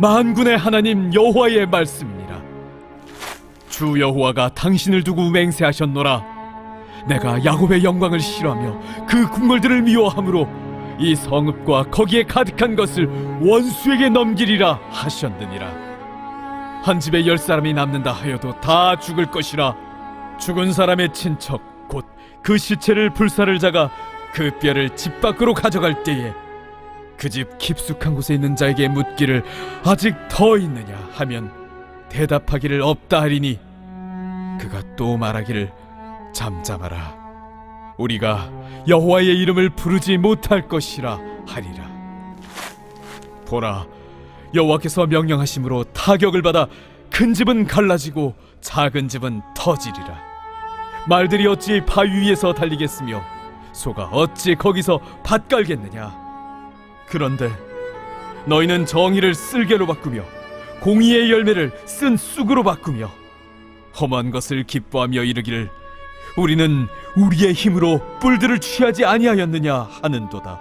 만군의 하나님 여호와의 말씀이니라. 주 여호와가 당신을 두고 맹세하셨노라. 내가 야곱의 영광을 싫어하며 그 궁궐들을 미워함으로 이 성읍과 거기에 가득한 것을 원수에게 넘기리라 하셨느니라. 한 집에 10사람이 남는다 하여도 다 죽을 것이라. 죽은 사람의 친척 곧 그 시체를 불사를 자가 그 뼈를 집 밖으로 가져갈 때에 그 집 깊숙한 곳에 있는 자에게 묻기를 아직 더 있느냐 하면 대답하기를 없다 하리니 그가 또 말하기를 잠잠하라. 우리가 여호와의 이름을 부르지 못할 것이라 하리라. 보라, 여호와께서 명령하심으로 타격을 받아 큰 집은 갈라지고 작은 집은 터지리라. 말들이 어찌 바위 위에서 달리겠으며 소가 어찌 거기서 밭 갈겠느냐. 그런데 너희는 정의를 쓸개로 바꾸며 공의의 열매를 쓴 쑥으로 바꾸며 험한 것을 기뻐하며 이르기를 우리는 우리의 힘으로 뿔들을 취하지 아니하였느냐 하는도다.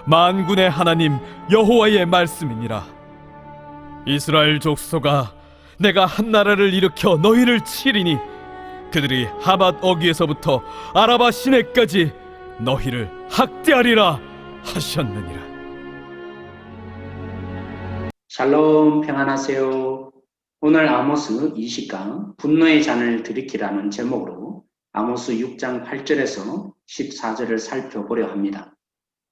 만군의 하나님 여호와의 말씀이니라. 이스라엘 족속아, 내가 한 나라를 일으켜 너희를 치리니 그들이 하맛 어귀에서부터 아라바 시내까지 너희를 학대하리라 하셨느니라. 샬롬, 평안하세요. 오늘 아모스 20강 분노의 잔을 들이키라는 제목으로 아모스 6장 8절에서 14절을 살펴보려 합니다.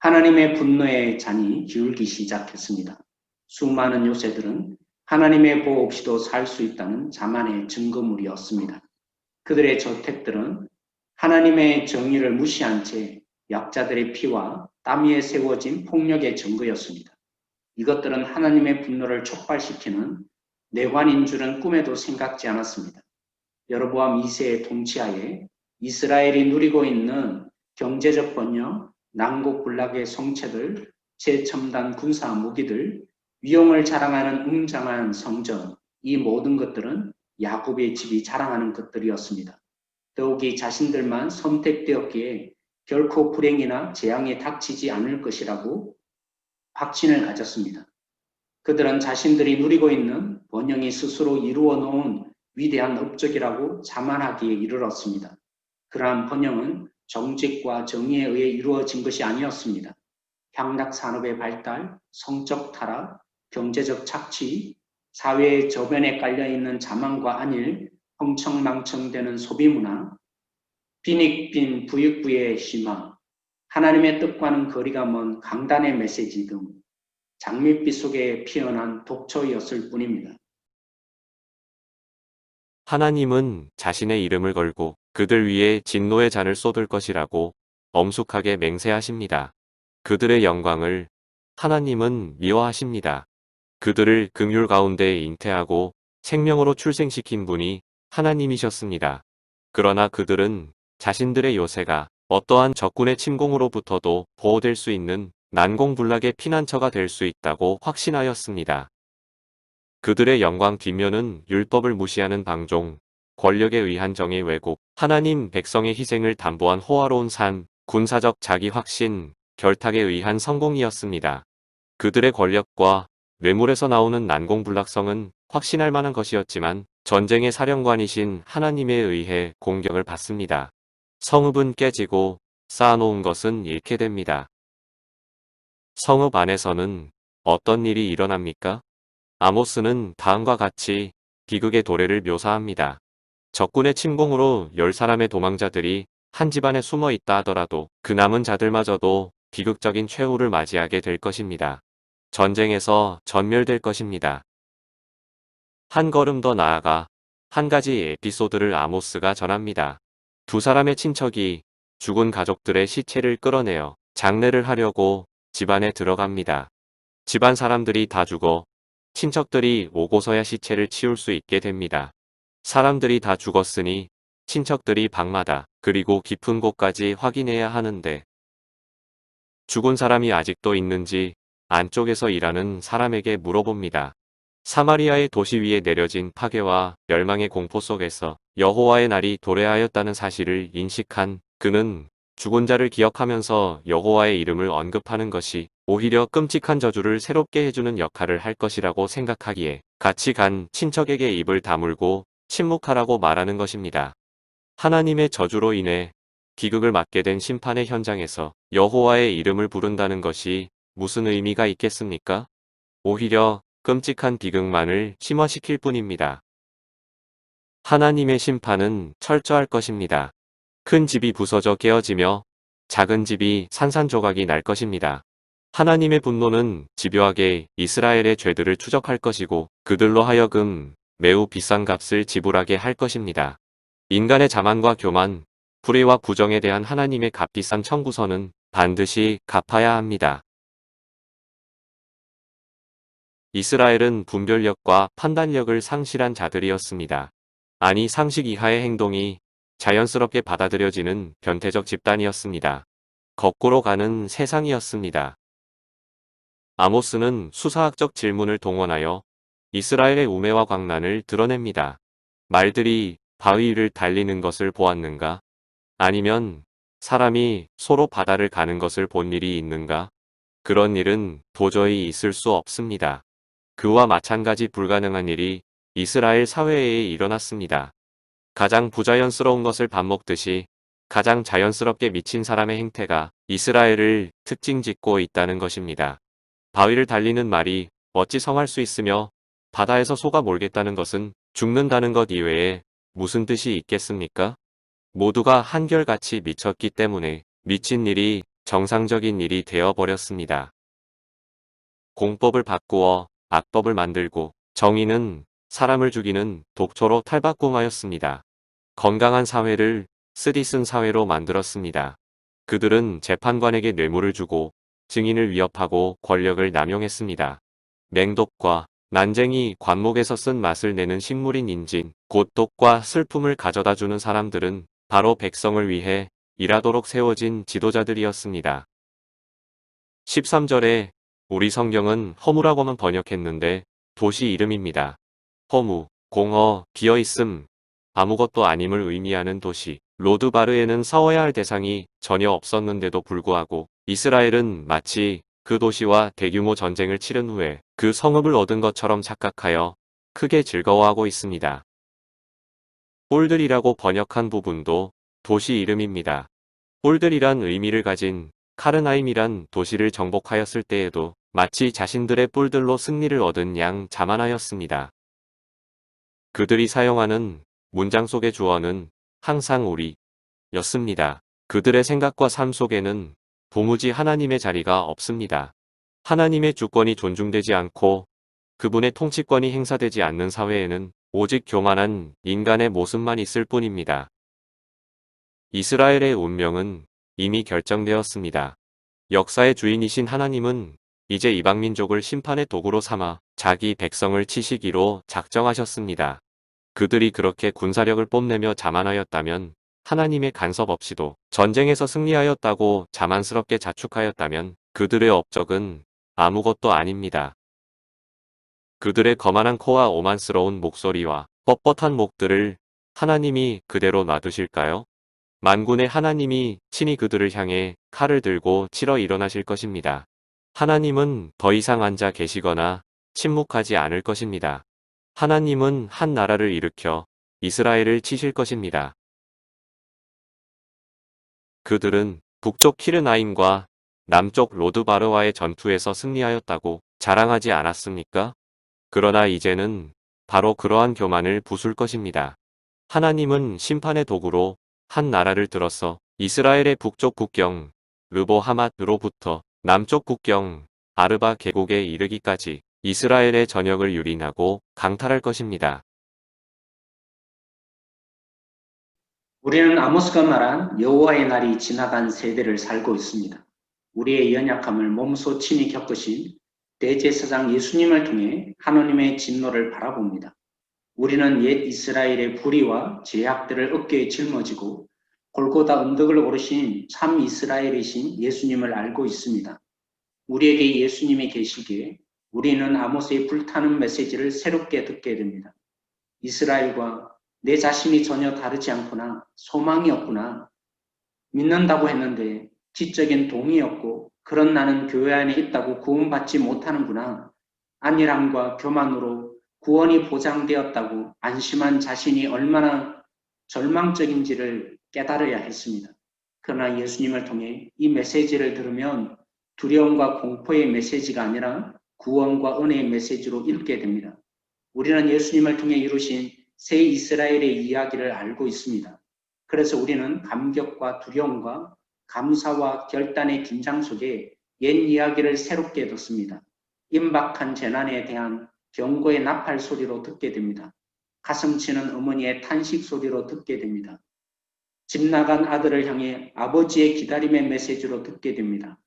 하나님의 분노의 잔이 기울기 시작했습니다. 수많은 요새들은 하나님의 보호 없이도 살 수 있다는 자만의 증거물이었습니다. 그들의 저택들은 하나님의 정의를 무시한 채 약자들의 피와 땀 위에 세워진 폭력의 증거였습니다. 이것들은 하나님의 분노를 촉발시키는 내관인 줄은 꿈에도 생각지 않았습니다. 여로보암 2세의 통치하에 이스라엘이 누리고 있는 경제적 번영, 난국불락의 성체들, 최첨단 군사 무기들, 위용을 자랑하는 웅장한 성전, 이 모든 것들은 야곱의 집이 자랑하는 것들이었습니다. 더욱이 자신들만 선택되었기에 결코 불행이나 재앙이 닥치지 않을 것이라고 확신을 가졌습니다. 그들은 자신들이 누리고 있는 번영이 스스로 이루어 놓은 위대한 업적이라고 자만하기에 이르렀습니다. 그러한 번영은 정직과 정의에 의해 이루어진 것이 아니었습니다. 향락 산업의 발달, 성적 타락, 경제적 착취, 사회의 저변에 깔려있는 자만과 안일, 흥청망청되는 소비문화, 빈익빈 부익부의 심화, 하나님의 뜻과는 거리가 먼 강단의 메시지 등 장밋빛 속에 피어난 독초였을 뿐입니다. 하나님은 자신의 이름을 걸고 그들 위에 진노의 잔을 쏟을 것이라고 엄숙하게 맹세하십니다. 그들의 영광을 하나님은 미워하십니다. 그들을 긍휼 가운데 잉태하고 생명으로 출생시킨 분이 하나님이셨습니다. 그러나 그들은 자신들의 요새가 어떠한 적군의 침공으로부터도 보호될 수 있는 난공불락의 피난처가 될 수 있다고 확신하였습니다. 그들의 영광 뒷면은 율법을 무시하는 방종, 권력에 의한 정의 왜곡, 하나님 백성의 희생을 담보한 호화로운 삶, 군사적 자기 확신, 결탁에 의한 성공이었습니다. 그들의 권력과 뇌물에서 나오는 난공불락성은 확신할 만한 것이었지만 전쟁의 사령관이신 하나님에 의해 공격을 받습니다. 성읍은 깨지고 쌓아놓은 것은 잃게 됩니다. 성읍 안에서는 어떤 일이 일어납니까? 아모스는 다음과 같이 비극의 도래를 묘사합니다. 적군의 침공으로 10사람의 도망자들이 한 집안에 숨어 있다 하더라도 그 남은 자들마저도 비극적인 최후를 맞이하게 될 것입니다. 전쟁에서 전멸될 것입니다. 한 걸음 더 나아가 한 가지 에피소드를 아모스가 전합니다. 두 사람의 친척이 죽은 가족들의 시체를 끌어내어 장례를 하려고 집안에 들어갑니다. 집안 사람들이 다 죽어 친척들이 오고서야 시체를 치울 수 있게 됩니다. 사람들이 다 죽었으니 친척들이 방마다 그리고 깊은 곳까지 확인해야 하는데 죽은 사람이 아직도 있는지 안쪽에서 일하는 사람에게 물어봅니다. 사마리아의 도시 위에 내려진 파괴와 멸망의 공포 속에서 여호와의 날이 도래하였다는 사실을 인식한 그는 죽은 자를 기억하면서 여호와의 이름을 언급하는 것이 오히려 끔찍한 저주를 새롭게 해주는 역할을 할 것이라고 생각하기에 같이 간 친척에게 입을 다물고 침묵하라고 말하는 것입니다. 하나님의 저주로 인해 비극을 맞게 된 심판의 현장에서 여호와의 이름을 부른다는 것이 무슨 의미가 있겠습니까? 오히려 끔찍한 비극만을 심화시킬 뿐입니다. 하나님의 심판은 철저할 것입니다. 큰 집이 부서져 깨어지며 작은 집이 산산조각이 날 것입니다. 하나님의 분노는 집요하게 이스라엘의 죄들을 추적할 것이고 그들로 하여금 매우 비싼 값을 지불하게 할 것입니다. 인간의 자만과 교만, 불의와 부정에 대한 하나님의 값비싼 청구서는 반드시 갚아야 합니다. 이스라엘은 분별력과 판단력을 상실한 자들이었습니다. 아니 상식 이하의 행동이 자연스럽게 받아들여지는 변태적 집단이었습니다. 거꾸로 가는 세상이었습니다. 아모스는 수사학적 질문을 동원하여 이스라엘의 우매와 광란을 드러냅니다. 말들이 바위 위를 달리는 것을 보았는가? 아니면 사람이 소로 바다를 가는 것을 본 일이 있는가? 그런 일은 도저히 있을 수 없습니다. 그와 마찬가지 불가능한 일이 이스라엘 사회에 일어났습니다. 가장 부자연스러운 것을 밥 먹듯이 가장 자연스럽게 미친 사람의 행태가 이스라엘을 특징 짓고 있다는 것입니다. 바위를 달리는 말이 어찌 성할 수 있으며 바다에서 소가 몰겠다는 것은 죽는다는 것 이외에 무슨 뜻이 있겠습니까? 모두가 한결같이 미쳤기 때문에 미친 일이 정상적인 일이 되어버렸습니다. 공법을 바꾸어 악법을 만들고 정의는 사람을 죽이는 독초로 탈바꿈하였습니다. 건강한 사회를 쓰디쓴 사회로 만들었습니다. 그들은 재판관에게 뇌물을 주고 증인을 위협하고 권력을 남용했습니다. 맹독과 난쟁이 관목에서 쓴 맛을 내는 식물인 인진, 곧 독과 슬픔을 가져다주는 사람들은 바로 백성을 위해 일하도록 세워진 지도자들이었습니다. 13절에 우리 성경은 허무라고만 번역했는데 도시 이름입니다. 허무, 공허, 비어있음, 아무것도 아님을 의미하는 도시. 로드바르에는 싸워야 할 대상이 전혀 없었는데도 불구하고 이스라엘은 마치 그 도시와 대규모 전쟁을 치른 후에 그 성읍을 얻은 것처럼 착각하여 크게 즐거워하고 있습니다. 홀들이라고 번역한 부분도 도시 이름입니다. 홀들이란 의미를 가진 카르나임이란 도시를 정복하였을 때에도 마치 자신들의 뿔들로 승리를 얻은 양 자만하였습니다. 그들이 사용하는 문장 속의 주어는 항상 우리 였습니다. 그들의 생각과 삶 속에는 도무지 하나님의 자리가 없습니다. 하나님의 주권이 존중되지 않고 그분의 통치권이 행사되지 않는 사회에는 오직 교만한 인간의 모습만 있을 뿐입니다. 이스라엘의 운명은 이미 결정되었습니다. 역사의 주인이신 하나님은 이제 이방민족을 심판의 도구로 삼아 자기 백성을 치시기로 작정하셨습니다. 그들이 그렇게 군사력을 뽐내며 자만하였다면, 하나님의 간섭 없이도 전쟁에서 승리하였다고 자만스럽게 자축하였다면 그들의 업적은 아무것도 아닙니다. 그들의 거만한 코와 오만스러운 목소리와 뻣뻣한 목들을 하나님이 그대로 놔두실까요? 만군의 하나님이 친히 그들을 향해 칼을 들고 치러 일어나실 것입니다. 하나님은 더 이상 앉아 계시거나 침묵하지 않을 것입니다. 하나님은 한 나라를 일으켜 이스라엘을 치실 것입니다. 그들은 북쪽 키르나임과 남쪽 로드바르와의 전투에서 승리하였다고 자랑하지 않았습니까? 그러나 이제는 바로 그러한 교만을 부술 것입니다. 하나님은 심판의 도구로 한 나라를 들어서 이스라엘의 북쪽 국경 르보하맛으로부터 남쪽 국경 아르바 계곡에 이르기까지 이스라엘의 전역을 유린하고 강탈할 것입니다. 우리는 아모스가 말한 여호와의 날이 지나간 세대를 살고 있습니다. 우리의 연약함을 몸소 친히 겪으신 대제사장 예수님을 통해 하나님의 진노를 바라봅니다. 우리는 옛 이스라엘의 불의와 죄악들을 어깨에 짊어지고 골고다 언덕을 오르신 참 이스라엘이신 예수님을 알고 있습니다. 우리에게 예수님이 계시기에 우리는 아모스의 불타는 메시지를 새롭게 듣게 됩니다. 이스라엘과 내 자신이 전혀 다르지 않구나, 소망이 없구나, 믿는다고 했는데 지적인 동의였고 그런 나는 교회 안에 있다고 구원받지 못하는구나. 안일함과 교만으로 구원이 보장되었다고 안심한 자신이 얼마나 절망적인지를 깨달아야 했습니다. 그러나 예수님을 통해 이 메시지를 들으면 두려움과 공포의 메시지가 아니라 구원과 은혜의 메시지로 읽게 됩니다. 우리는 예수님을 통해 이루신 새 이스라엘의 이야기를 알고 있습니다. 그래서 우리는 감격과 두려움과 감사와 결단의 긴장 속에 옛 이야기를 새롭게 듣습니다. 임박한 재난에 대한 경고의 나팔 소리로 듣게 됩니다. 가슴 치는 어머니의 탄식 소리로 듣게 됩니다. 집 나간 아들을 향해 아버지의 기다림의 메시지로 듣게 됩니다.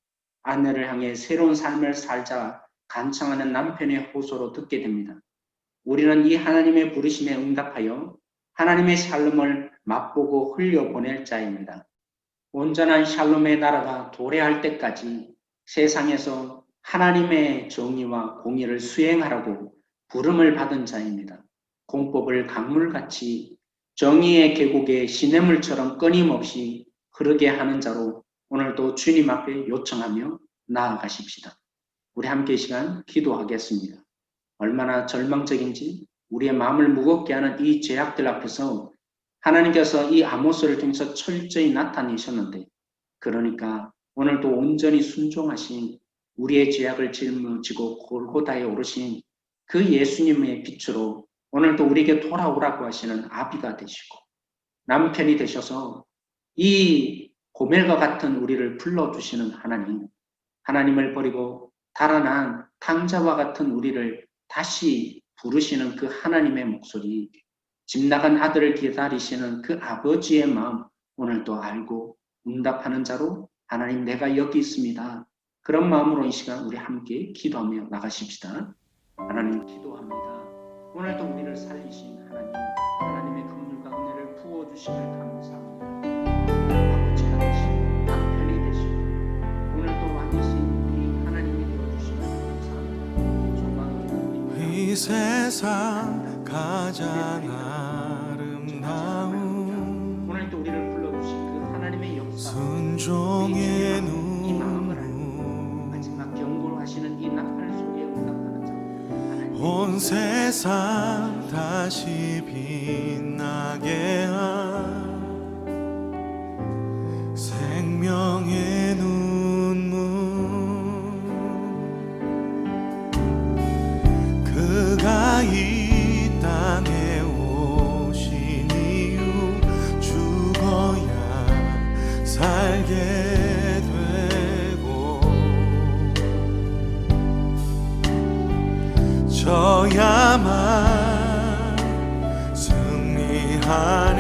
아내를 향해 새로운 삶을 살자 간청하는 남편의 호소로 듣게 됩니다. 우리는 이 하나님의 부르심에 응답하여 하나님의 샬롬을 맛보고 흘려보낼 자입니다. 온전한 샬롬의 나라가 도래할 때까지 세상에서 하나님의 정의와 공의를 수행하라고 부름을 받은 자입니다. 공법을 강물같이 정의의 계곡에 시냇물처럼 끊임없이 흐르게 하는 자로 오늘도 주님 앞에 요청하며 나아가십시다. 우리 함께 이 시간 기도하겠습니다. 얼마나 절망적인지 우리의 마음을 무겁게 하는 이 죄악들 앞에서 하나님께서 이 아모스를 통해서 철저히 나타내셨는데, 그러니까 오늘도 온전히 순종하신 우리의 죄악을 짊어지고 골고다에 오르신 그 예수님의 빛으로 오늘도 우리에게 돌아오라고 하시는 아비가 되시고 남편이 되셔서 이 고멜과 같은 우리를 불러주시는 하나님, 하나님을 버리고 달아난 탕자와 같은 우리를 다시 부르시는 그 하나님의 목소리, 집 나간 아들을 기다리시는 그 아버지의 마음 오늘도 알고 응답하는 자로 하나님 내가 여기 있습니다. 그런 마음으로 이 시간 우리 함께 기도하며 나가십시다. 하나님 기도합니다. 오늘도 우리를 살리신 하나님, 하나님의 긍휼과 은혜를 부어주심을 감사합니다. 아버지가 되시고 남편이 되시고 오늘도 왕이신 우리 하나님이 되어주심을 감사합니다. 조만간 이 세상 가장 아름다운 오늘도 우리를 불러주신 그 하나님의 역사, 순종의 이 마음을 알고 눈 마지막 경고를 하시는 이 나팔 소리에 응답하는 자, 하나님 온 세상 다시 빛나게 한 생명의 눈물 그가 이 땅에 오신 이유 죽어야 살게 되고 져야만 승리할